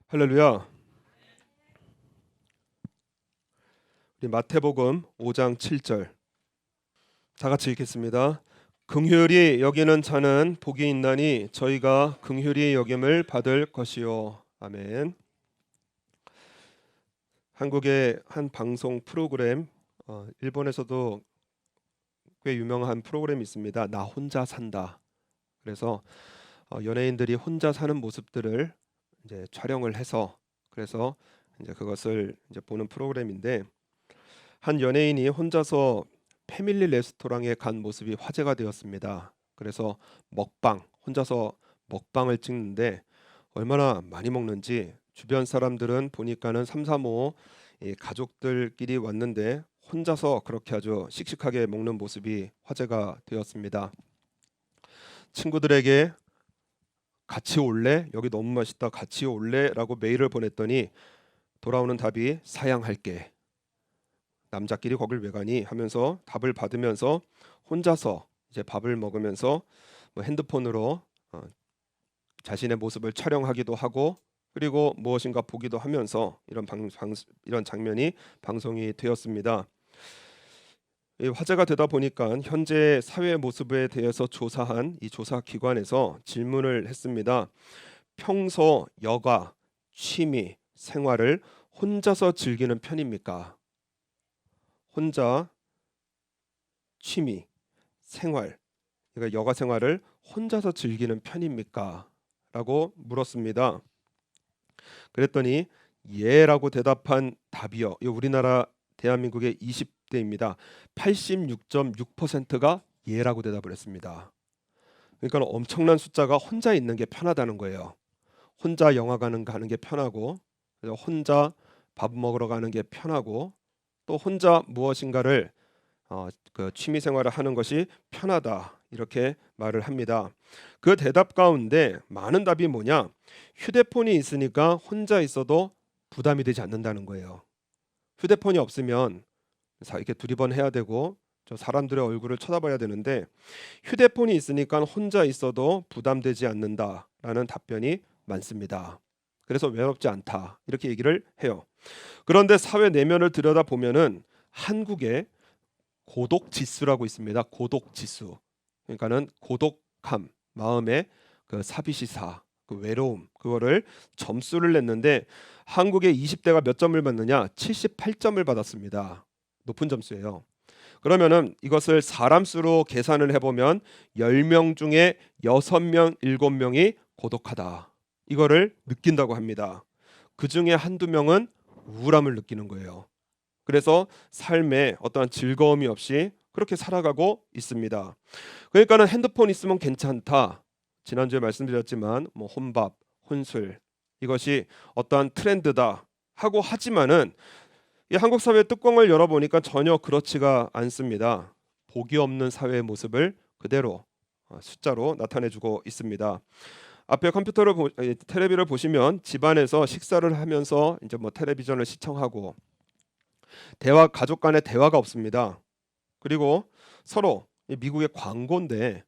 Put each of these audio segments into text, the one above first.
할렐루야. 우리 마태복음 5장 7절 다 같이 읽겠습니다. 긍휼히 여기는 자는 복이 있나니 저희가 긍휼히 여김을 받을 것이요. 아멘. 한국의 한 방송 프로그램, 일본에서도 꽤 유명한 프로그램이 있습니다. 나 혼자 산다. 그래서 연예인들이 혼자 사는 모습들을 이제 촬영을 해서 그래서 이제 그것을 이제 보는 프로그램인데, 한 연예인이 혼자서 패밀리 레스토랑에 간 모습이 화제가 되었습니다. 그래서 혼자서 먹방을 찍는데 얼마나 많이 먹는지 주변 사람들은 보니까는 삼삼오오 가족들끼리 왔는데 혼자서 그렇게 아주 씩씩하게 먹는 모습이 화제가 되었습니다. 친구들에게 같이 올래? 여기 너무 맛있다. 같이 올래? 라고 메일을 보냈더니 돌아오는 답이 사양할게. 남자끼리 거길 왜 가니? 하면서 답을 받으면서 혼자서 이제 밥을 먹으면서 핸드폰으로 자신의 모습을 촬영하기도 하고, 그리고 무엇인가 보기도 하면서 이런 장면이 방송이 되었습니다. 화제가 되다 보니까 현재 사회 모습에 대해서 조사한 이 조사 기관에서 질문을 했습니다. 평소 여가, 취미, 생활을 혼자서 즐기는 편입니까? 혼자 취미, 생활, 그러니까 여가 생활을 혼자서 즐기는 편입니까? 라고 물었습니다. 그랬더니 예라고 대답한 답이요. 이 우리나라 대한민국의 20대입니다. 86.6%가 예라고 대답을 했습니다. 그러니까 엄청난 숫자가 혼자 있는 게 편하다는 거예요. 혼자 영화 가는 게 편하고, 혼자 밥 먹으러 가는 게 편하고, 또 혼자 무엇인가를 그 취미 생활을 하는 것이 편하다, 이렇게 말을 합니다. 그 대답 가운데 많은 답이 뭐냐? 휴대폰이 있으니까 혼자 있어도 부담이 되지 않는다는 거예요. 휴대폰이 없으면 이렇게 두리번 해야 되고 저 사람들의 얼굴을 쳐다봐야 되는데, 휴대폰이 있으니까 혼자 있어도 부담되지 않는다라는 답변이 많습니다. 그래서 외롭지 않다, 이렇게 얘기를 해요. 그런데 사회 내면을 들여다보면은 한국의 고독 지수라고 있습니다. 고독 지수. 그러니까는 고독함, 마음의 그 사비시사, 그 외로움, 그거를 점수를 냈는데 한국의 20대가 몇 점을 받느냐? 78점을 받았습니다. 높은 점수예요. 그러면은 이것을 사람 수로 계산을 해보면 10명 중에 6명, 7명이 고독하다, 이거를 느낀다고 합니다. 그 중에 한두 명은 우울함을 느끼는 거예요. 그래서 삶에 어떠한 즐거움이 없이 그렇게 살아가고 있습니다. 그러니까는 핸드폰 있으면 괜찮다. 지난주에 말씀드렸지만 혼밥, 혼술, 이것이 어떠한 트렌드다 하고 하지만은 이 한국 사회의 뚜껑을 열어보니까 전혀 그렇지가 않습니다. 복이 없는 사회의 모습을 그대로 숫자로 나타내주고 있습니다. 앞에 텔레비를 보시면 집안에서 식사를 하면서 이제 텔레비전을 시청하고 가족 간의 대화가 없습니다. 그리고 서로, 미국의 광고인데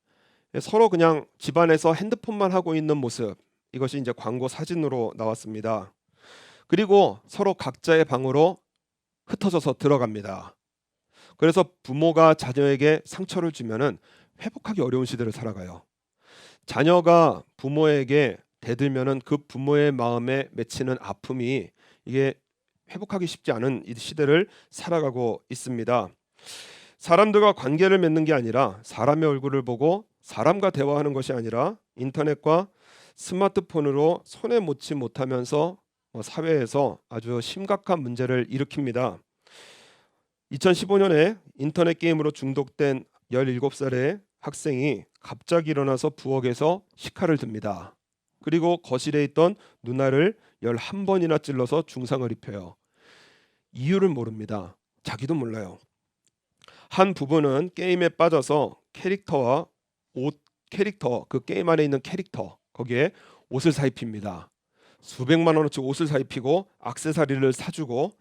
서로 그냥 집안에서 핸드폰만 하고 있는 모습, 이것이 이제 광고 사진으로 나왔습니다. 그리고 서로 각자의 방으로 흩어져서 들어갑니다. 그래서 부모가 자녀에게 상처를 주면은 회복하기 어려운 시대를 살아가요. 자녀가 부모에게 대들면은 그 부모의 마음에 맺히는 아픔이, 이게 회복하기 쉽지 않은 이 시대를 살아가고 있습니다. 사람들과 관계를 맺는 게 아니라, 사람의 얼굴을 보고 사람과 대화하는 것이 아니라 인터넷과 스마트폰으로 손에 놓지 못하면서 사회에서 아주 심각한 문제를 일으킵니다. 2015년에 인터넷 게임으로 중독된 17살의 학생이 갑자기 일어나서 부엌에서 식칼을 듭니다. 그리고 거실에 있던 누나를 11번이나 찔러서 중상을 입혀요. 이유를 모릅니다. 자기도 몰라요. 한 부부는 게임에 빠져서 그 게임 안에 있는 캐릭터, 거기에 옷을 사입힙니다. 수백만 원어치 옷을 사입히고 액세서리를 사주고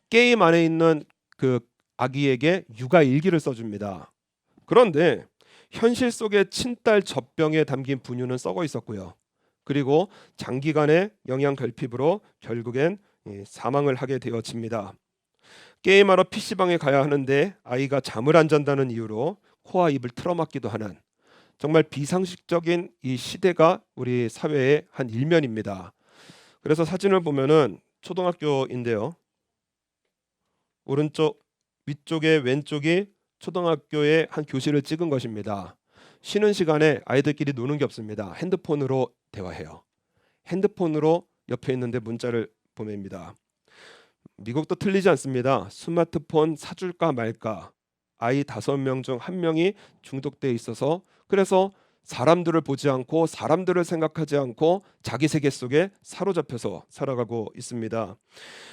게임 안에 있는 그 아기에게 육아 일기를 써줍니다. 그런데 현실 속의 친딸 젖병에 담긴 분유는 썩어 있었고요. 그리고 장기간의 영양 결핍으로 결국엔 사망을 하게 되어집니다. 게임하러 PC방에 가야 하는데 아이가 잠을 안 잔다는 이유로 코와 입을 틀어막기도 하는 정말 비상식적인 이 시대가 우리 사회의 한 일면입니다. 그래서 사진을 보면은 초등학교인데요. 오른쪽 위쪽에 왼쪽이 초등학교의 한 교실을 찍은 것입니다. 쉬는 시간에 아이들끼리 노는 게 없습니다. 핸드폰으로 대화해요. 핸드폰으로 옆에 있는데 문자를 보냅니다. 미국도 틀리지 않습니다. 스마트폰 사줄까 말까. 아이 5명 중 1명이 중독돼 있어서 그래서 사람들을 보지 않고 사람들을 생각하지 않고 자기 세계 속에 사로잡혀서 살아가고 있습니다.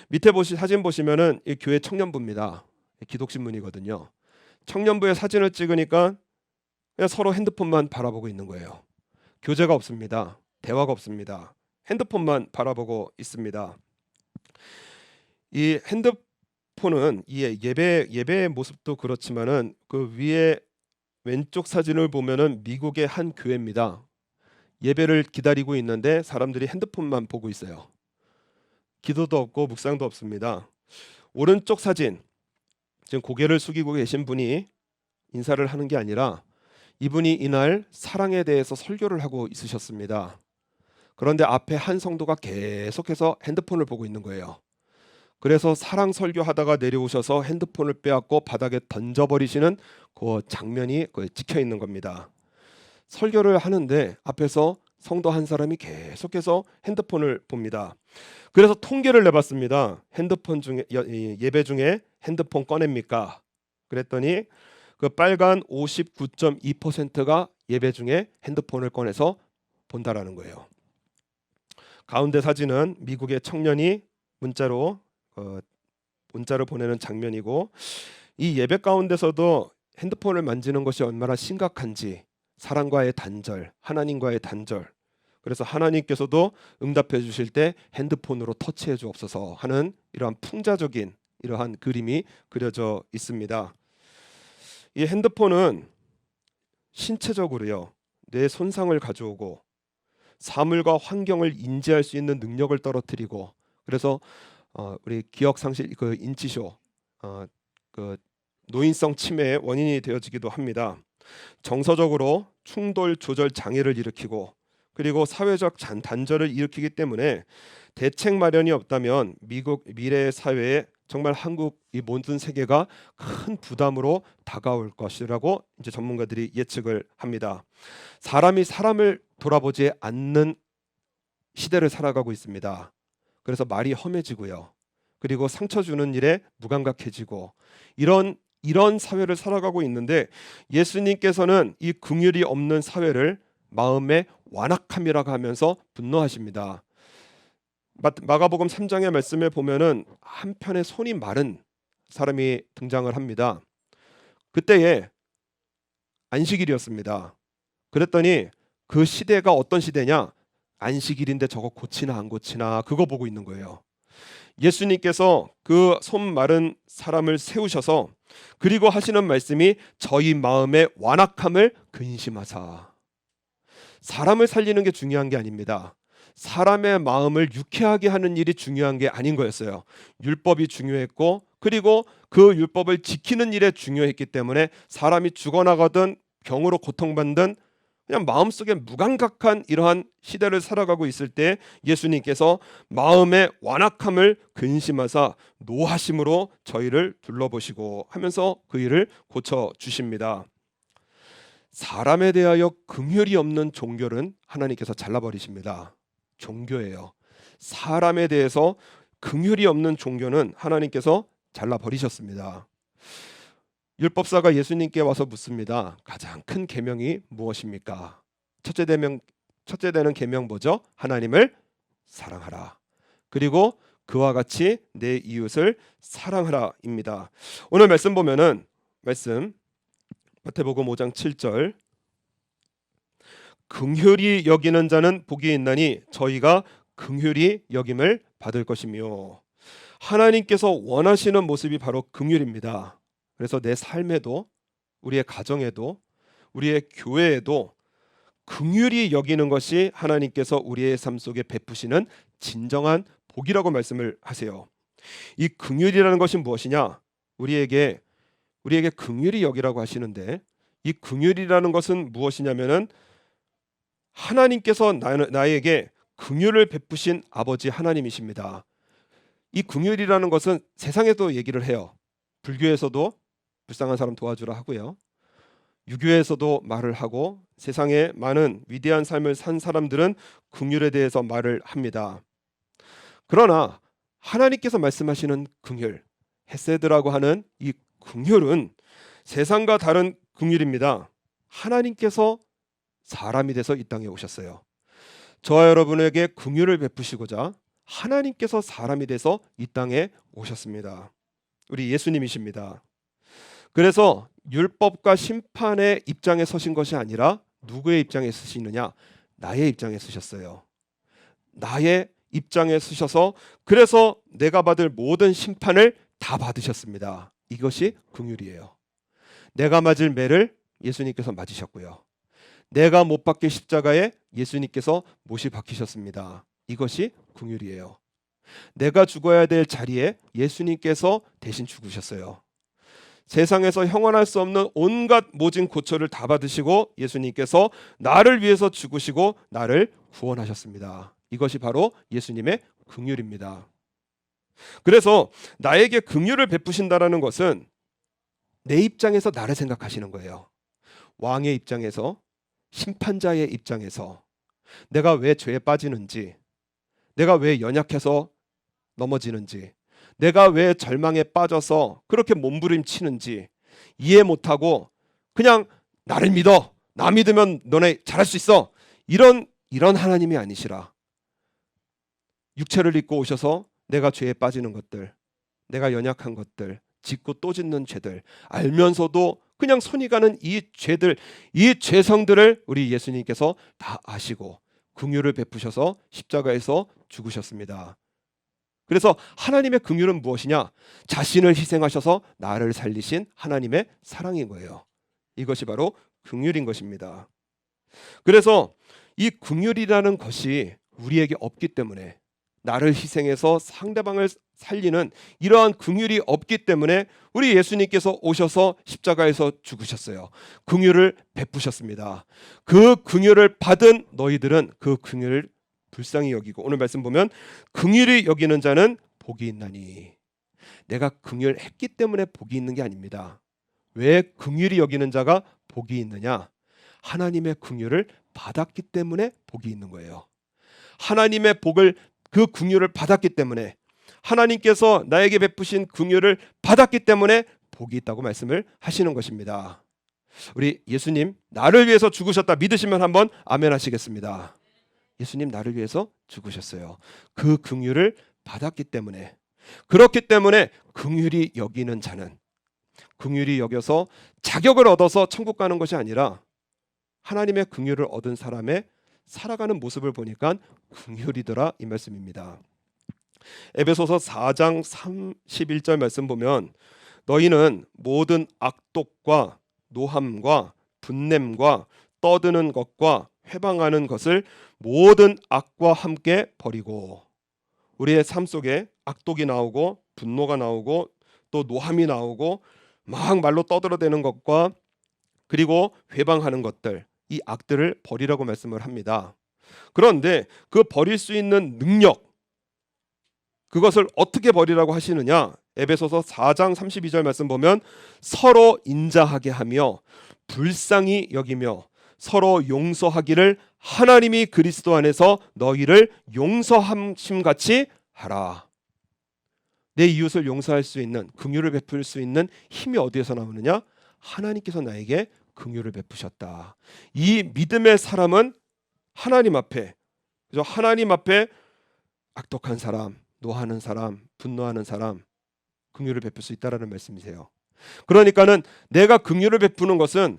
밑에 사진 보시면은 이 교회 청년부입니다. 기독신문이거든요. 청년부의 사진을 찍으니까 그냥 서로 핸드폰만 바라보고 있는 거예요. 교제가 없습니다. 대화가 없습니다. 핸드폰만 바라보고 있습니다. 이 핸드폰은 이 예배의 모습도 그렇지만은 그 위에 왼쪽 사진을 보면은 미국의 한 교회입니다. 예배를 기다리고 있는데 사람들이 핸드폰만 보고 있어요. 기도도 없고 묵상도 없습니다. 오른쪽 사진, 지금 고개를 숙이고 계신 분이 인사를 하는 게 아니라 이분이 이날 사랑에 대해서 설교를 하고 있으셨습니다. 그런데 앞에 한 성도가 계속해서 핸드폰을 보고 있는 거예요. 그래서 사랑 설교하다가 내려오셔서 핸드폰을 빼앗고 바닥에 던져버리시는 그 장면이 찍혀 있는 겁니다. 설교를 하는데 앞에서 성도 한 사람이 계속해서 핸드폰을 봅니다. 그래서 통계를 내봤습니다. 핸드폰 중에 예배 중에 핸드폰 꺼냅니까? 그랬더니 그 빨간 59.2%가 예배 중에 핸드폰을 꺼내서 본다라는 거예요. 가운데 사진은 미국의 청년이 문자로 보내는 장면이고 이 예배 가운데서도 핸드폰을 만지는 것이 얼마나 심각한지 사랑과의 단절, 하나님과의 단절. 그래서 하나님께서도 응답해 주실 때 핸드폰으로 터치해 주옵소서 하는 이러한 풍자적인 이러한 그림이 그려져 있습니다. 이 핸드폰은 신체적으로요. 뇌 손상을 가져오고 사물과 환경을 인지할 수 있는 능력을 떨어뜨리고 그래서 우리 기억 상실 인지쇼 노인성 치매의 원인이 되어지기도 합니다. 정서적으로 충돌 조절 장애를 일으키고 그리고 사회적 단절을 일으키기 때문에 대책 마련이 없다면 미국 미래의 사회에 정말 한국 이 모든 세계가 큰 부담으로 다가올 것이라고 이제 전문가들이 예측을 합니다. 사람이 사람을 돌아보지 않는 시대를 살아가고 있습니다. 그래서 말이 험해지고요. 그리고 상처 주는 일에 무감각해지고 이런 사회를 살아가고 있는데 예수님께서는 이 긍휼이 없는 사회를 마음의 완악함이라고 하면서 분노하십니다. 마가복음 3장의 말씀에 보면은 한편에 손이 마른 사람이 등장을 합니다. 그때에 안식일이었습니다. 그랬더니 그 시대가 어떤 시대냐? 안식일인데 저거 고치나 안 고치나 그거 보고 있는 거예요. 예수님께서 그 손 마른 사람을 세우셔서 그리고 하시는 말씀이 저희 마음의 완악함을 근심하사. 사람을 살리는 게 중요한 게 아닙니다. 사람의 마음을 유쾌하게 하는 일이 중요한 게 아닌 거였어요. 율법이 중요했고 그리고 그 율법을 지키는 일에 중요했기 때문에 사람이 죽어나가든 병으로 고통받든 그냥 마음속에 무감각한 이러한 시대를 살아가고 있을 때 예수님께서 마음의 완악함을 근심하사 노하심으로 저희를 둘러보시고 하면서 그 일을 고쳐주십니다. 사람에 대하여 긍휼이 없는 종교는 하나님께서 잘라버리십니다. 종교예요. 사람에 대해서 긍휼이 없는 종교는 하나님께서 잘라버리셨습니다. 율법사가 예수님께 와서 묻습니다. 가장 큰 계명이 무엇입니까? 첫째 되는 계명 뭐죠? 하나님을 사랑하라. 그리고 그와 같이 내 이웃을 사랑하라입니다. 오늘 말씀 보면은 마태복음 5장 7절 긍휼히 여기는 자는 복이 있나니 저희가 긍휼히 여김을 받을 것이며 하나님께서 원하시는 모습이 바로 긍휼입니다. 그래서 내 삶에도 우리의 가정에도 우리의 교회에도 긍휼히 여기는 것이 하나님께서 우리의 삶 속에 베푸시는 진정한 복이라고 말씀을 하세요. 이 긍휼이라는 것이 무엇이냐? 우리에게 긍휼히 여기라고 하시는데, 이 긍휼이라는 것은 무엇이냐면은 하나님께서 나에게 긍휼을 베푸신 아버지 하나님이십니다. 이 긍휼이라는 것은 세상에도 얘기를 해요. 불교에서도 불쌍한 사람 도와주라 하고요. 유교에서도 말을 하고, 세상에 많은 위대한 삶을 산 사람들은 긍휼에 대해서 말을 합니다. 그러나 하나님께서 말씀하시는 긍휼, 헤세드라고 하는 이 긍휼은 세상과 다른 긍휼입니다. 하나님께서 사람이 돼서 이 땅에 오셨어요. 저와 여러분에게 긍휼을 베푸시고자 하나님께서 사람이 돼서 이 땅에 오셨습니다. 우리 예수님이십니다. 그래서 율법과 심판의 입장에 서신 것이 아니라 누구의 입장에 서시느냐? 나의 입장에 서셨어요. 나의 입장에 서셔서, 그래서 내가 받을 모든 심판을 다 받으셨습니다. 이것이 긍휼이에요. 내가 맞을 매를 예수님께서 맞으셨고요. 내가 못 박힐 십자가에 예수님께서 못이 박히셨습니다. 이것이 긍휼이에요. 내가 죽어야 될 자리에 예수님께서 대신 죽으셨어요. 세상에서 형언할 수 없는 온갖 모진 고초를 다 받으시고 예수님께서 나를 위해서 죽으시고 나를 구원하셨습니다. 이것이 바로 예수님의 긍휼입니다. 그래서 나에게 긍휼을 베푸신다라는 것은 내 입장에서 나를 생각하시는 거예요. 왕의 입장에서, 심판자의 입장에서 내가 왜 죄에 빠지는지, 내가 왜 연약해서 넘어지는지, 내가 왜 절망에 빠져서 그렇게 몸부림치는지 이해 못하고 그냥 나를 믿어, 나 믿으면 너네 잘할 수 있어, 이런 하나님이 아니시라. 육체를 입고 오셔서 내가 죄에 빠지는 것들, 내가 연약한 것들, 짓고 또 짓는 죄들 알면서도 그냥 손이 가는 이 죄들, 이 죄성들을 우리 예수님께서 다 아시고 긍휼을 베푸셔서 십자가에서 죽으셨습니다. 그래서 하나님의 긍휼은 무엇이냐? 자신을 희생하셔서 나를 살리신 하나님의 사랑인 거예요. 이것이 바로 긍휼인 것입니다. 그래서 이 긍휼이라는 것이 우리에게 없기 때문에, 나를 희생해서 상대방을 살리는 이러한 긍휼이 없기 때문에 우리 예수님께서 오셔서 십자가에서 죽으셨어요. 긍휼을 베푸셨습니다. 그 긍휼을 받은 너희들은 그 긍휼을 불쌍히 여기고, 오늘 말씀 보면 긍휼히 여기는 자는 복이 있나니. 내가 긍휼했기 때문에 복이 있는 게 아닙니다. 왜 긍휼히 여기는 자가 복이 있느냐? 하나님의 긍휼을 받았기 때문에 복이 있는 거예요. 하나님의 복을, 그 긍휼을 받았기 때문에, 하나님께서 나에게 베푸신 긍휼을 받았기 때문에 복이 있다고 말씀을 하시는 것입니다. 우리 예수님 나를 위해서 죽으셨다 믿으시면 한번 아멘 하시겠습니다. 예수님 나를 위해서 죽으셨어요. 그 긍휼을 받았기 때문에, 그렇기 때문에 긍휼히 여기는 자는, 긍휼히 여겨서 자격을 얻어서 천국 가는 것이 아니라 하나님의 긍휼을 얻은 사람의 살아가는 모습을 보니까 긍휼이더라, 이 말씀입니다. 에베소서 4장 31절 말씀 보면 너희는 모든 악독과 노함과 분냄과 떠드는 것과 회방하는 것을 모든 악과 함께 버리고, 우리의 삶 속에 악독이 나오고 분노가 나오고 또 노함이 나오고 막 말로 떠들어대는 것과 그리고 회방하는 것들, 이 악들을 버리라고 말씀을 합니다. 그런데 그 버릴 수 있는 능력, 그것을 어떻게 버리라고 하시느냐? 에베소서 4장 32절 말씀 보면 서로 인자하게 하며 불쌍히 여기며 서로 용서하기를 하나님이 그리스도 안에서 너희를 용서하심 같이 하라. 내 이웃을 용서할 수 있는, 긍휼을 베풀 수 있는 힘이 어디에서 나오느냐? 하나님께서 나에게 긍휼을 베푸셨다. 이 믿음의 사람은 하나님 앞에, 그죠? 하나님 앞에 악독한 사람, 노하는 사람, 분노하는 사람 긍휼을 베풀 수 있다라는 말씀이세요. 그러니까는 내가 긍휼을 베푸는 것은,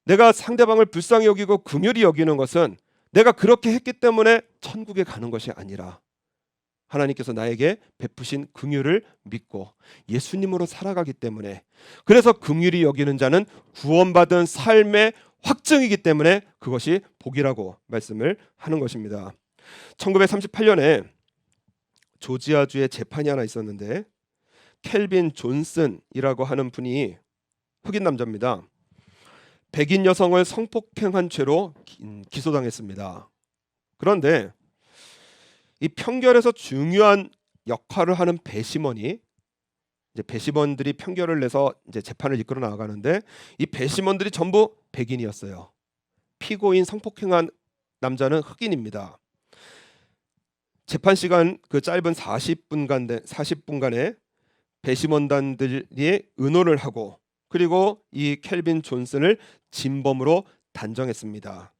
내가 상대방을 불쌍히 여기고 긍휼히 여기는 것은 내가 그렇게 했기 때문에 천국에 가는 것이 아니라 하나님께서 나에게 베푸신 긍휼을 믿고 예수님으로 살아가기 때문에, 그래서 긍휼히 여기는 자는 구원받은 삶의 확증이기 때문에 그것이 복이라고 말씀을 하는 것입니다. 1938년에 조지아주에 재판이 하나 있었는데 켈빈 존슨이라고 하는 분이 흑인 남자입니다. 백인 여성을 성폭행한 죄로 기소당했습니다. 그런데 이 판결에서 중요한 역할을 하는 배심원이 이제 배심원들이 판결을 내서 이제 재판을 이끌어 나가는데 이 배심원들이 전부 백인이었어요. 피고인 성폭행한 남자는 흑인입니다. 재판 시간 그 짧은 40분간에 배심원단들이 의논을 하고 그리고 이 켈빈 존슨을 진범으로 단정했습니다.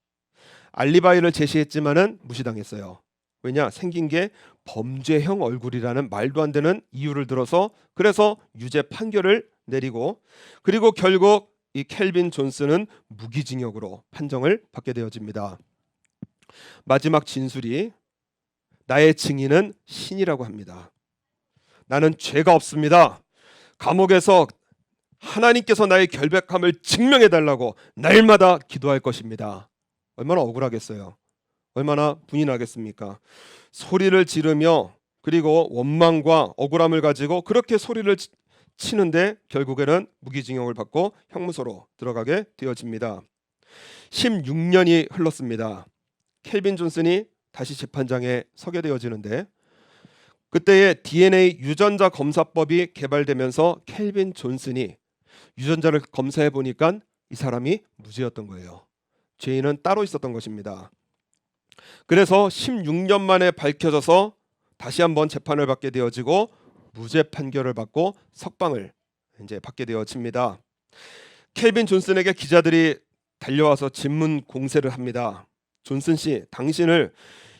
알리바이를 제시했지만은 무시당했어요. 왜냐? 생긴 게 범죄형 얼굴이라는 말도 안 되는 이유를 들어서 그래서 유죄 판결을 내리고 그리고 결국 이 켈빈 존슨은 무기징역으로 판정을 받게 되어집니다. 마지막 진술이 나의 증인은 신이라고 합니다. 나는 죄가 없습니다. 감옥에서 하나님께서 나의 결백함을 증명해 달라고 날마다 기도할 것입니다. 얼마나 억울하겠어요. 얼마나 분이 나겠습니까? 소리를 지르며 그리고 원망과 억울함을 가지고 그렇게 소리를 치는데 결국에는 무기징역을 받고 형무소로 들어가게 되어집니다. 16년이 흘렀습니다. 켈빈 존슨이 다시 재판장에 서게 되어지는데 그때의 DNA 유전자 검사법이 개발되면서 켈빈 존슨이 유전자를 검사해 보니까 이 사람이 무죄였던 거예요. 죄인은 따로 있었던 것입니다. 그래서 16년 만에 밝혀져서 다시 한번 재판을 받게 되어지고 무죄 판결을 받고 석방을 이제 받게 되어집니다. 켈빈 존슨에게 기자들이 달려와서 질문 공세를 합니다. 존슨 씨, 당신을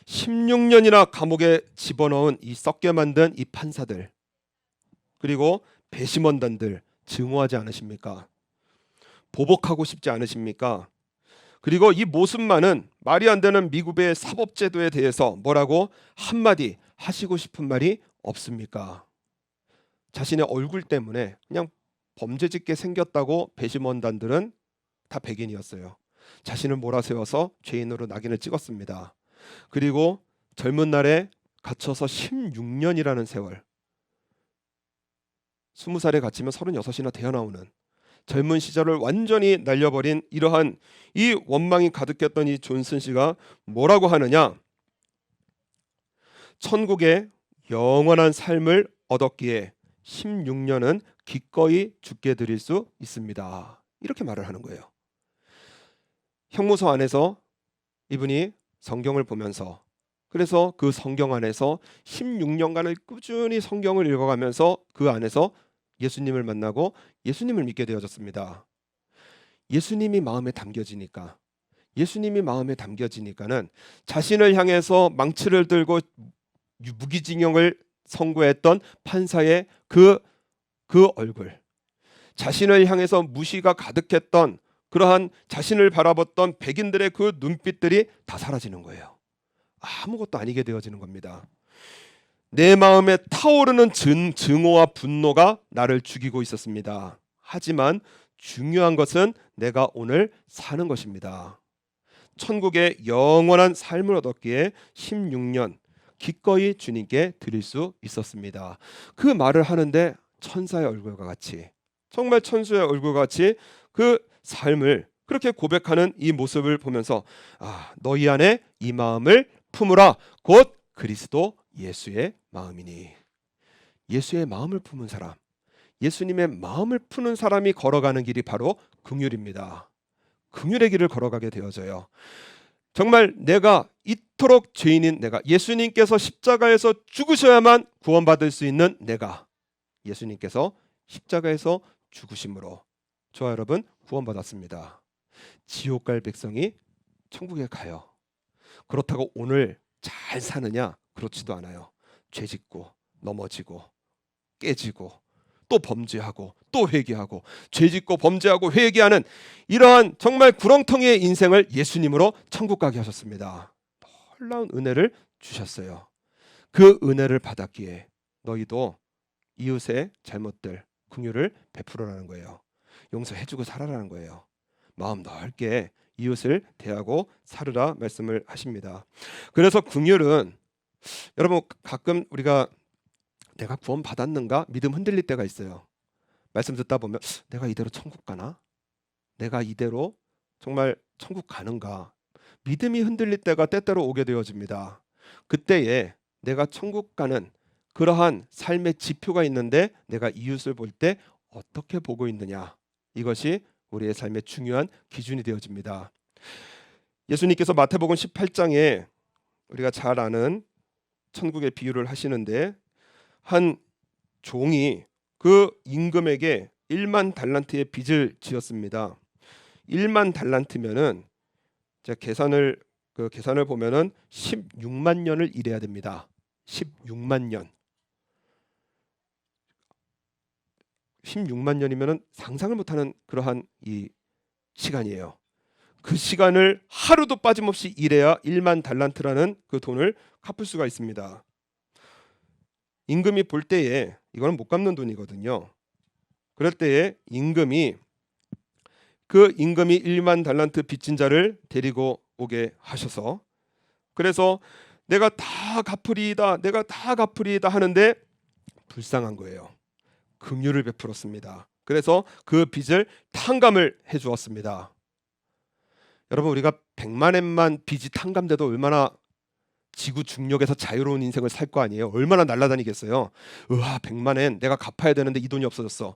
16년이나 감옥에 집어넣은 이 썩게 만든 이 판사들 그리고 배심원단들 증오하지 않으십니까? 보복하고 싶지 않으십니까? 그리고 이 모습만은 말이 안 되는 미국의 사법제도에 대해서 뭐라고 한마디 하시고 싶은 말이 없습니까? 자신의 얼굴 때문에 그냥 범죄짓게 생겼다고 배심원단들은 다 백인이었어요. 자신을 몰아세워서 죄인으로 낙인을 찍었습니다. 그리고 젊은 날에 갇혀서 16년이라는 세월 20살에 갇히면 36이나 되어 나오는 젊은 시절을 완전히 날려버린 이러한 이 원망이 가득했던 이 존슨 씨가 뭐라고 하느냐? 천국의 영원한 삶을 얻었기에 16년은 기꺼이 죽게 드릴 수 있습니다. 이렇게 말을 하는 거예요. 형무소 안에서 이분이 성경을 보면서 그래서 그 성경 안에서 16년간을 꾸준히 성경을 읽어가면서 그 안에서 예수님을 만나고 예수님을 믿게 되어졌습니다. 예수님이 마음에 담겨지니까는 자신을 향해서 망치를 들고 무기징역을 선고했던 판사의 그 얼굴, 자신을 향해서 무시가 가득했던 그러한 자신을 바라봤던 백인들의 그 눈빛들이 다 사라지는 거예요. 아무것도 아니게 되어지는 겁니다. 내 마음에 타오르는 증오와 분노가 나를 죽이고 있었습니다. 하지만 중요한 것은 내가 오늘 사는 것입니다. 천국의 영원한 삶을 얻었기에 16년 기꺼이 주님께 드릴 수 있었습니다. 그 말을 하는데 천사의 얼굴과 같이 정말 천수의 얼굴과 같이 그 삶을 그렇게 고백하는 이 모습을 보면서 너희 안에 이 마음을 품으라 곧 그리스도 예수의 마음이니. 예수의 마음을 품은 사람, 예수님의 마음을 푸는 사람이 걸어가는 길이 바로 긍휼입니다. 긍휼의 길을 걸어가게 되어져요. 정말 내가 이토록 죄인인 내가, 예수님께서 십자가에서 죽으셔야만 구원받을 수 있는 내가, 예수님께서 십자가에서 죽으심으로 저와 여러분 구원받았습니다. 지옥 갈 백성이 천국에 가요. 그렇다고 오늘 잘 사느냐? 그렇지도 않아요. 죄짓고 넘어지고 깨지고 또 범죄하고 또 회개하고 죄짓고 범죄하고 회개하는 이러한 정말 구렁텅이의 인생을 예수님으로 천국 가게 하셨습니다. 놀라운 은혜를 주셨어요. 그 은혜를 받았기에 너희도 이웃의 잘못들 긍휼을 베풀어라는 거예요. 용서해주고 살아라는 거예요. 마음 넓게 이웃을 대하고 살으라 말씀을 하십니다. 그래서 긍휼은 여러분 가끔 우리가 내가 구원 받았는가 믿음 흔들릴 때가 있어요. 말씀 듣다 보면 내가 이대로 천국 가나? 내가 이대로 정말 천국 가는가? 믿음이 흔들릴 때가 때때로 오게 되어집니다. 그때에 내가 천국 가는 그러한 삶의 지표가 있는데 내가 이웃을 볼 때 어떻게 보고 있느냐, 이것이 우리의 삶의 중요한 기준이 되어집니다. 예수님께서 마태복음 18장에 우리가 잘 아는 천국의 비유를 하시는데 한 종이 그 임금에게 1만 달란트의 빚을 지었습니다. 1만 달란트면은 계산을 보면은 16만 년을 일해야 됩니다. 16만 년. 16만 년이면은 상상을 못하는 그러한 이 시간이에요. 그 시간을 하루도 빠짐없이 일해야 1만 달란트라는 그 돈을 갚을 수가 있습니다. 임금이 볼 때에 이거는 못 갚는 돈이거든요. 그럴 때에 임금이 1만 달란트 빚진 자를 데리고 오게 하셔서, 그래서 내가 다 갚으리이다, 내가 다 갚으리이다 하는데 불쌍한 거예요. 긍휼을 베풀었습니다. 그래서 그 빚을 탕감을 해 주었습니다. 여러분, 우리가 100만엔만 빚이 탕감돼도 얼마나 지구 중력에서 자유로운 인생을 살 거 아니에요. 얼마나 날아다니겠어요. 으아, 100만엔 내가 갚아야 되는데 이 돈이 없어졌어.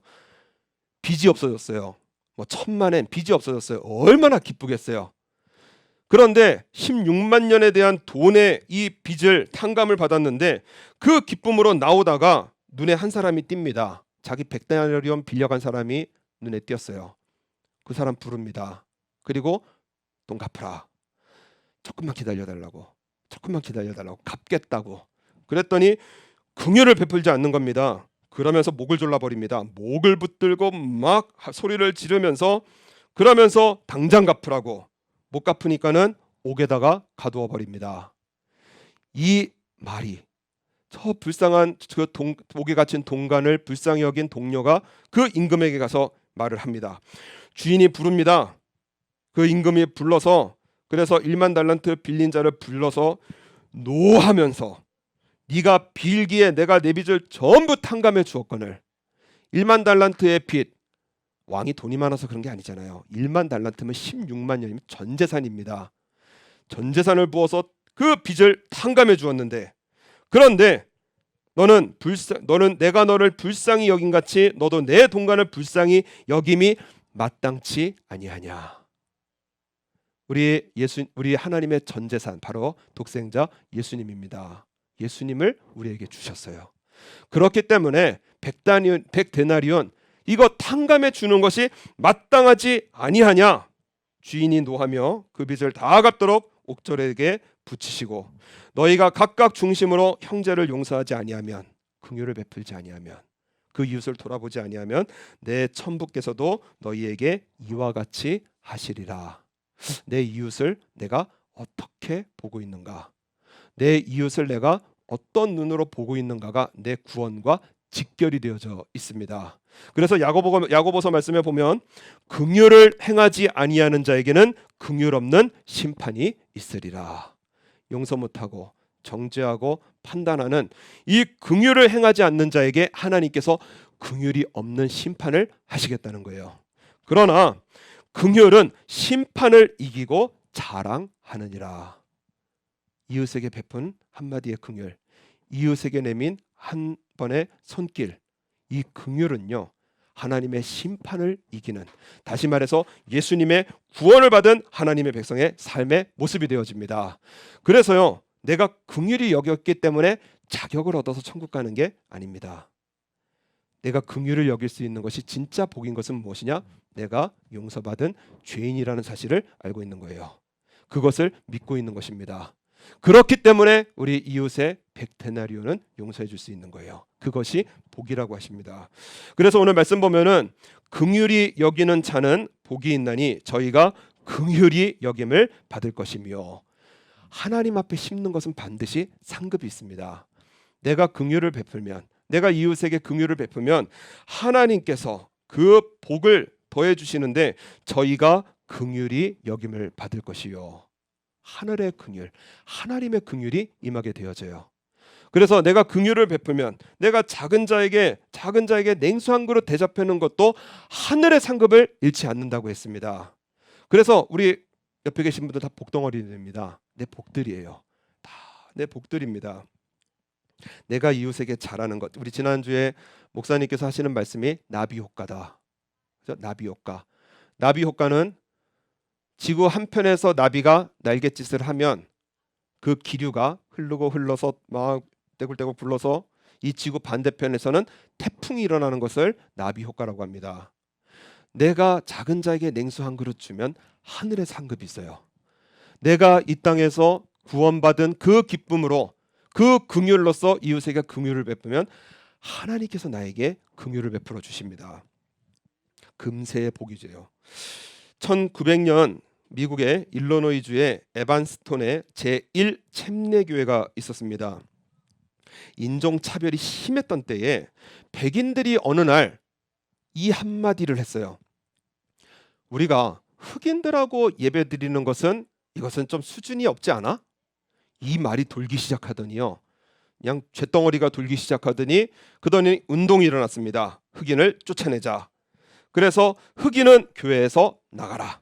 빚이 없어졌어요. 뭐 1000만엔 빚이 없어졌어요. 얼마나 기쁘겠어요. 그런데 16만 년에 대한 돈의 이 빚을 탕감을 받았는데 그 기쁨으로 나오다가 눈에 한 사람이 띕니다. 자기 100데나리온 빌려간 사람이 눈에 띄었어요. 그 사람 부릅니다. 그리고 돈 갚으라. 조금만 기다려달라고. 갚겠다고. 그랬더니 긍휼을 베풀지 않는 겁니다. 그러면서 목을 졸라버립니다. 목을 붙들고 막 소리를 지르면서, 그러면서 당장 갚으라고. 못 갚으니까는 옥에다가 가두어 버립니다. 이 말이 저 불쌍한 옥에 갇힌 동간을 불쌍히 여긴 동료가 그 임금에게 가서 말을 합니다. 주인이 부릅니다. 그 임금이 불러서, 그래서 1만 달란트 빌린 자를 불러서 노하면서 네가 빌기에 내가 내 빚을 전부 탕감해 주었거늘. 1만 달란트의 빚, 왕이 돈이 많아서 그런 게 아니잖아요. 1만 달란트면 16만 년이면 전 재산입니다. 전 재산을 부어서 그 빚을 탕감해 주었는데, 그런데 너는 내가 너를 불쌍히 여긴 같이 너도 내 동간을 불쌍히 여김이 마땅치 아니하냐. 우리 하나님의 전 재산 바로 독생자 예수님입니다. 예수님을 우리에게 주셨어요. 그렇기 때문에 100데나리온 이거 탕감해 주는 것이 마땅하지 아니하냐. 주인이 노하며 그 빚을 다 갚도록 옥졸에게 붙이시고, 너희가 각각 중심으로 형제를 용서하지 아니하면, 긍휼을 베풀지 아니하면, 그 이웃을 돌아보지 아니하면 내 천부께서도 너희에게 이와 같이 하시리라. 내 이웃을 내가 어떻게 보고 있는가, 내 이웃을 내가 어떤 눈으로 보고 있는가가 내 구원과 직결이 되어져 있습니다. 그래서 야고보서 말씀에 보면 긍휼을 행하지 아니하는 자에게는 긍휼 없는 심판이 있으리라. 용서 못하고 정죄하고 판단하는 이 긍휼을 행하지 않는 자에게 하나님께서 긍휼이 없는 심판을 하시겠다는 거예요. 그러나 긍휼은 심판을 이기고 자랑하느니라. 이웃에게 베푼 한마디의 긍휼, 이웃에게 내민 한 번의 손길, 이 긍휼은요 하나님의 심판을 이기는, 다시 말해서 예수님의 구원을 받은 하나님의 백성의 삶의 모습이 되어집니다. 그래서요, 내가 긍휼히 여겼기 때문에 자격을 얻어서 천국 가는 게 아닙니다. 내가 긍휼을 여길 수 있는 것이 진짜 복인 것은 무엇이냐? 내가 용서받은 죄인이라는 사실을 알고 있는 거예요. 그것을 믿고 있는 것입니다. 그렇기 때문에 우리 이웃의 100데나리온은 용서해 줄 수 있는 거예요. 그것이 복이라고 하십니다. 그래서 오늘 말씀 보면은 긍휼히 여기는 자는 복이 있나니 저희가 긍휼히 여김을 받을 것이며, 하나님 앞에 심는 것은 반드시 상급이 있습니다. 내가 긍휼을 베풀면, 내가 이웃에게 긍휼을 베풀면 하나님께서 그 복을 더해 주시는데 저희가 긍휼이 여김을 받을 것이요. 하늘의 긍휼, 하나님의 긍휼이 임하게 되어져요. 그래서 내가 긍휼을 베풀면 내가 작은 자에게 냉수 한 그릇 대접하는 것도 하늘의 상급을 잃지 않는다고 했습니다. 그래서 우리 옆에 계신 분들 다 복덩어리입니다. 내 복들이에요. 다 내 복들입니다. 내가 이웃에게 잘하는 것. 우리 지난주에 목사님께서 하시는 말씀이 나비 효과다. 그죠? 나비 효과. 나비 효과는 지구 한편에서 나비가 날갯짓을 하면 그 기류가 흘러서 막 떼굴떼굴 굴러서 이 지구 반대편에서는 태풍이 일어나는 것을 나비 효과라고 합니다. 내가 작은 자에게 냉수 한 그릇 주면 하늘의 상급이 있어요. 내가 이 땅에서 구원받은 그 기쁨으로 그 긍휼로서 이웃에게 긍휼을 베푸면 하나님께서 나에게 긍휼을 베풀어 주십니다. 금세의 복이죠. 1900년 미국의 일리노이주의 에반스톤에 제1 챔내교회가 있었습니다. 인종차별이 심했던 때에 백인들이 어느 날 이 한마디를 했어요. 우리가 흑인들하고 예배드리는 것은 이것은 좀 수준이 없지 않아? 이 말이 돌기 시작하더니요. 그냥 쇳덩어리가 돌기 시작하더니 그더니 운동이 일어났습니다. 흑인을 쫓아내자. 그래서 흑인은 교회에서 나가라.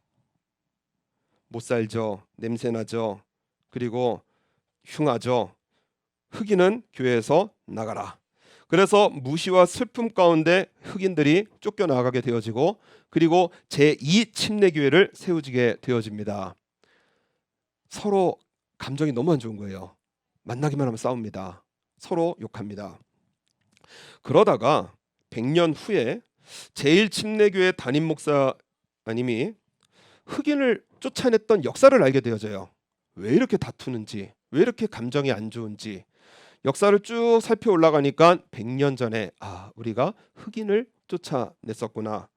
못 살죠. 냄새나죠. 그리고 흉하죠. 흑인은 교회에서 나가라. 그래서 무시와 슬픔 가운데 흑인들이 쫓겨나가게 되어지고 그리고 제2 침례교회를 세우게 되어집니다. 서로 감정이 너무 안 좋은 거예요. 만나기만 하면 싸웁니다. 서로 욕합니다. 그러다가 100년 후에 제1 침례교회 담임 목사님이 흑인을 쫓아냈던 역사를 알게 되어져요. 왜 이렇게 다투는지, 왜 이렇게 감정이 안 좋은지 역사를 쭉 살펴 올라가니까 100년 전에 우리가 흑인을 쫓아냈었구나.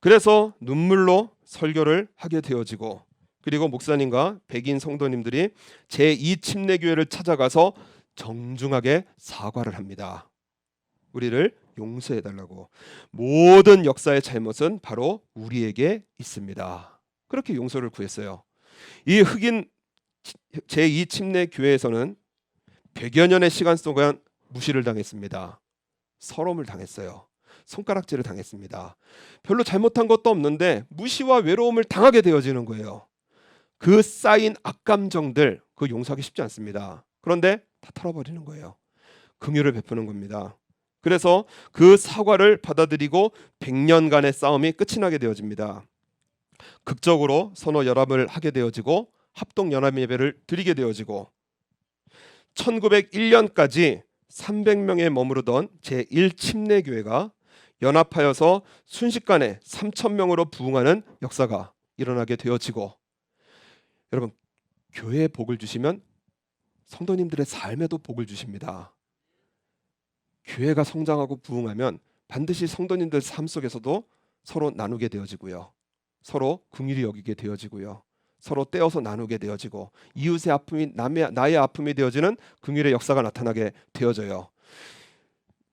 그래서 눈물로 설교를 하게 되어지고 그리고 목사님과 백인 성도님들이 제2 침례교회를 찾아가서 정중하게 사과를 합니다. 우리를 용서해달라고. 모든 역사의 잘못은 바로 우리에게 있습니다. 그렇게 용서를 구했어요. 이 흑인 제2 침례교회에서는 100여 년의 시간 동안 무시를 당했습니다. 서러움을 당했어요. 손가락질을 당했습니다. 별로 잘못한 것도 없는데 무시와 외로움을 당하게 되어지는 거예요. 그 쌓인 악감정들 그 용서하기 쉽지 않습니다. 그런데 다 털어버리는 거예요. 긍휼을 베푸는 겁니다. 그래서 그 사과를 받아들이고 100년간의 싸움이 끝이 나게 되어집니다. 극적으로 선호 연합을 하게 되어지고 합동 연합 예배를 드리게 되어지고 1901년까지 300명에 머무르던 제1 침례교회가 연합하여서 순식간에 3,000명으로 부흥하는 역사가 일어나게 되어지고 여러분 교회에 복을 주시면 성도님들의 삶에도 복을 주십니다. 교회가 성장하고 부흥하면 반드시 성도님들 삶 속에서도 서로 나누게 되어지고요. 서로 긍휼히 여기게 되어지고요. 서로 떼어서 나누게 되어지고 이웃의 아픔이 나의 아픔이 되어지는 긍휼의 역사가 나타나게 되어져요.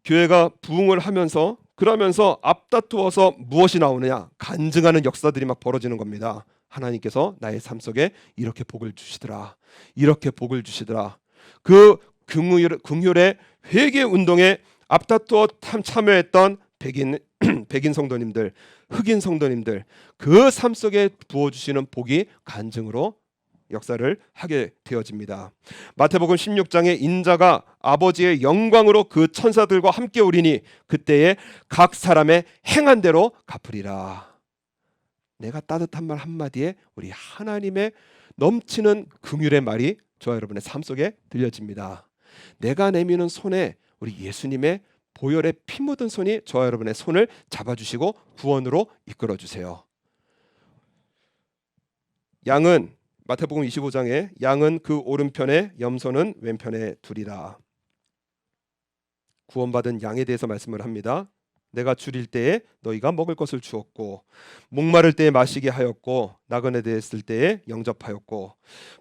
교회가 부흥을 하면서 그러면서 앞다투어서 무엇이 나오느냐? 간증하는 역사들이 막 벌어지는 겁니다. 하나님께서 나의 삶 속에 이렇게 복을 주시더라. 이렇게 복을 주시더라. 그 긍휼의 회개 운동에 앞다투어 참여했던 백인 성도님들, 흑인 성도님들 그 삶 속에 부어주시는 복이 간증으로 역사를 하게 되어집니다. 마태복음 16장에 인자가 아버지의 영광으로 그 천사들과 함께 오리니 그때에 각 사람의 행한 대로 갚으리라. 내가 따뜻한 말 한마디에 우리 하나님의 넘치는 긍휼의 말이 저와 여러분의 삶 속에 들려집니다. 내가 내미는 손에 우리 예수님의 보혈의 피 묻은 손이 저와 여러분의 손을 잡아주시고 구원으로 이끌어주세요. 양은 마태복음 25장에 양은 그 오른편에 염소는 왼편에 두리라. 구원받은 양에 대해서 말씀을 합니다. 내가 줄일 때에 너희가 먹을 것을 주었고 목마를 때에 마시게 하였고 나그네 되었을 때에 영접하였고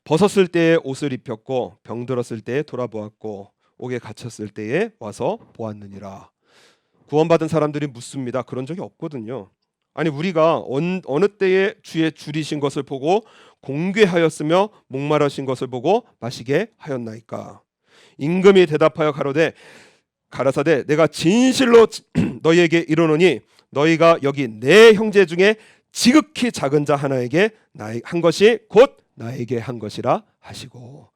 벗었을 때에 옷을 입혔고 병들었을 때에 돌아보았고 옥에 갇혔을 때에 와서 보았느니라. 구원받은 사람들이 묻습니다. 그런 적이 없거든요. 아니 우리가 어느 때에 주의 줄이신 것을 보고 공궤하였으며 목마르신 것을 보고 마시게 하였나이까. 임금이 대답하여 가라사대 내가 진실로 너희에게 이르노니 너희가 여기 내 형제 중에 지극히 작은 자 하나에게 한 것이 곧 나에게 한 것이라 하시고,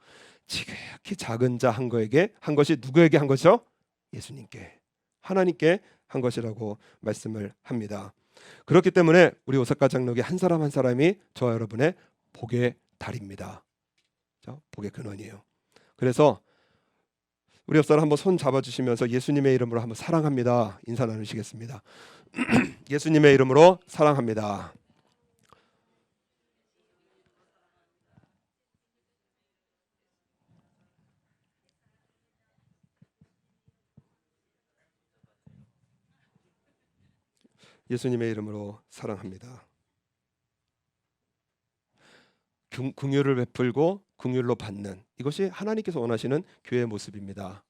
지극히 작은 자 한 거에게 한 것이 누구에게 한 것이요? 예수님께, 하나님께 한 것이라고 말씀을 합니다. 그렇기 때문에 우리 오사카 장로교 한 사람 한 사람이 저와 여러분의 복의 달입니다. 복의 근원이에요. 그래서 우리 옆 사람 한번 손 잡아주시면서 예수님의 이름으로 한번 사랑합니다 인사 나누시겠습니다. 예수님의 이름으로 사랑합니다. 예수님의 이름으로 사랑합니다. 긍휼을 베풀고 긍휼로 받는, 이것이 하나님께서 원하시는 교회의 모습입니다.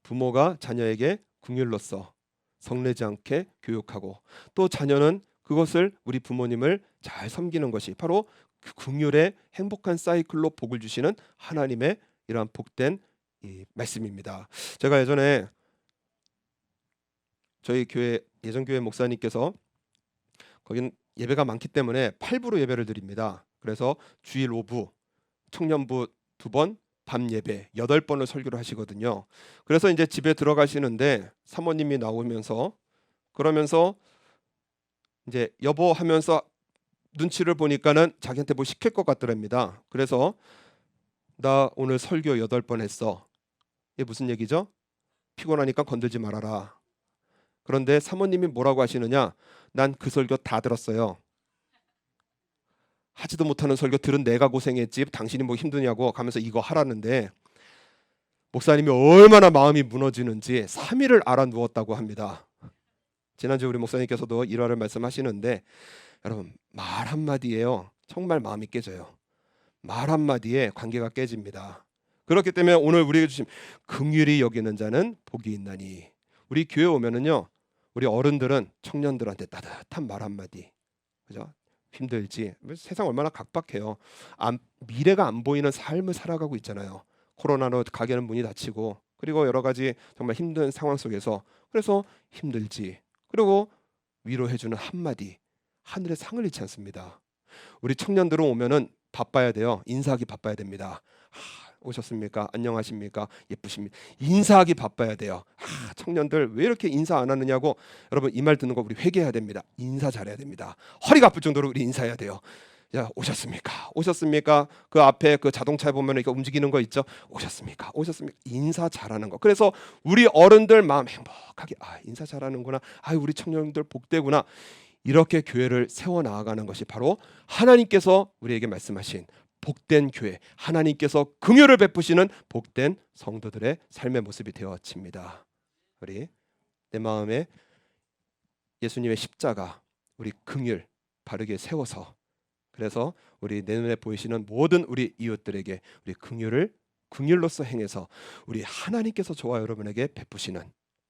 부모가 자녀에게 긍휼로써 성내지 않게 교육하고, 또 자녀는 그것을 우리 부모님을 잘 섬기는 것이 바로 그 긍휼의 행복한 사이클로 복을 주시는 하나님의 이러한 복된 이 말씀입니다. 제가 예전에 저희 교회 예전 교회 목사님께서, 거긴 예배가 많기 때문에 8부로 예배를 드립니다. 그래서 주일 오부, 청년부 2번, 밤 예배 8번을 설교를 하시거든요. 그래서 이제 집에 들어가시는데 사모님이 나오면서 그러면서 이제 여보 하면서 눈치를 보니까는 자기한테 뭐 시킬 것 같더랍니다. 그래서 나 오늘 설교 8번 했어. 이게 무슨 얘기죠? 피곤하니까 건들지 말아라. 그런데 사모님이 뭐라고 하시느냐? 난 그 설교 다 들었어요. 하지도 못하는 설교 들은 내가 고생했지 당신이 뭐 힘드냐고 하면서 이거 하라는데, 목사님이 얼마나 마음이 무너지는지 3일을 알아 누웠다고 합니다. 지난주 우리 목사님께서도 일화를 말씀하시는데, 여러분 말 한마디에요 정말 마음이 깨져요. 말 한마디에 관계가 깨집니다. 그렇기 때문에 오늘 우리에게 주신 긍휼히 여기는 자는 복이 있나니, 우리 교회 오면은요 우리 어른들은 청년들한테 따뜻한 말 한마디, 그죠? 힘들지, 세상 얼마나 각박해요. 미래가 안 보이는 삶을 살아가고 있잖아요. 코로나로 가게는 문이 닫히고, 그리고 여러 가지 정말 힘든 상황 속에서, 그래서 힘들지, 그리고 위로해주는 한마디, 하늘의 상을 잃지 않습니다. 우리 청년들은 오면은 바빠야 돼요. 인사하기 바빠야 됩니다. 오셨습니까? 안녕하십니까? 예쁘십니다. 인사하기 바빠야 돼요. 청년들 왜 이렇게 인사 안 하느냐고, 여러분 이 말 듣는 거 우리 회개해야 됩니다. 인사 잘해야 됩니다. 허리가 아플 정도로 우리 인사해야 돼요. 야, 오셨습니까? 오셨습니까? 그 앞에 그 자동차에 보면 이렇게 움직이는 거 있죠? 오셨습니까? 오셨습니까? 인사 잘하는 거. 그래서 우리 어른들 마음 행복하게, 인사 잘하는구나. 우리 청년들 복되구나. 이렇게 교회를 세워 나아가는 것이 바로 하나님께서 우리에게 말씀하신 복된 교회, 하나님께서 긍휼을 베푸시는 복된 성도들의 삶의 모습이 되어집니다. 우리 내 마음에 예수님의 십자가, 우리 긍휼 바르게 세워서, 그래서 우리 내 눈에 보이시는 모든 우리 이웃들에게 우리 긍휼로서 행해서 우리 하나님께서 저와 여러분에게 베푸시는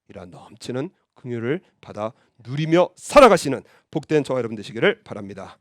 이러한 넘치는 긍휼을 받아 누리며 살아가시는 복된 저와 여러분 되시기를 바랍니다.